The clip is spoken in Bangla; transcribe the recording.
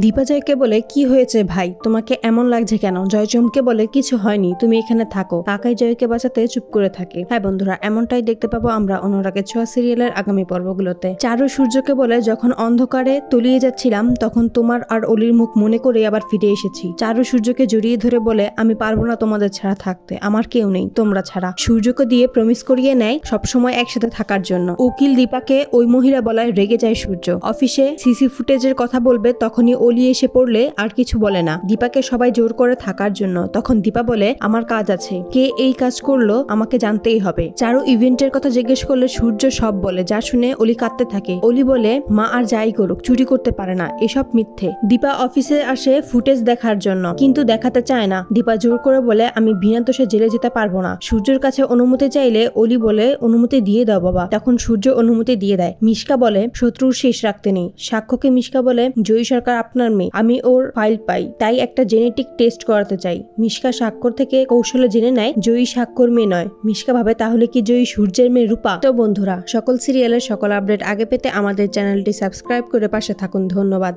দীপা জয়কে বলে কি হয়েছে ভাই, তোমাকে এমন লাগছে কেন? জয় চমকে বলে কিছু হয়নি, তুমি এখানে থাকো। কাকাই জয়কে বাঁচাতে চুপ করে থাকে। হ্যাঁ বন্ধুরা, এমনটাই দেখতে পাবো আমরা অনুরাগের ছোঁয়া সিরিয়ালের আগামী পর্বগুলোতে। চারু সূর্যকে বলে যখন অন্ধকারে তলিয়ে যাচ্ছিলাম তখন তোমার আর অলির মুখ মনে করে আবার ফিরে এসেছি। চারু সূর্যকে জড়িয়ে ধরে বলে আমি পারবো না তোমাদের ছাড়া থাকতে, আমার কেউ নেই তোমরা ছাড়া। সূর্যকে দিয়ে প্রমিস করিয়ে নেয় সবসময় একসাথে থাকার জন্য। উকিল দীপাকে ওই মহিলা বলায় রেগে যায় সূর্য। অফিসে সিসি ফুটেজের কথা বলবে তখনই অলি এসে পড়লে আর কিছু বলে না। দীপাকে সবাই জোর করে থাকার জন্য। তখন দীপা বলে আমার কাজ আছে, কে এই কাজ করলো আমাকে জানতেই হবে। চারু ইভেন্টের কথা জিজ্ঞেস করলে সূর্য সব বলে, যা শুনে অলি কাঁদতে থাকে। অলি বলে মা আর যাই করুক চুরি করতে পারে না, এসব মিথ্যে। দীপা অফিসে আসে ফুটেজ দেখার জন্য, কিন্তু দেখাতে চায় না। দীপা জোর করে বলে আমি বিনা দোষে জেলে যেতে পারবো না। সূর্যের কাছে অনুমতি চাইলে অলি বলে অনুমতি দিয়ে দাও বাবা। তখন সূর্য অনুমতি দিয়ে দেয়। মিশকা বলে শত্রুর শেষ রাখতে নেই। সাক্ষ্যকে মিশকা বলে জয়ী সরকার আপনার মেয়ে, আমি ওর ফাইল পাই, তাই একটা জেনেটিক টেস্ট করাতে চাই। মিশকা স্বাক্ষর থেকে কৌশলে জেনে নেয় জয়ী স্বাক্ষর মেয়ে নয়। মিশকা ভাবে তাহলে কি জয়ী সূর্যের মেয়ে রূপা? তো বন্ধুরা, সকল সিরিয়ালের সকল আপডেট আগে পেতে আমাদের চ্যানেলটি সাবস্ক্রাইব করে পাশে থাকুন। ধন্যবাদ।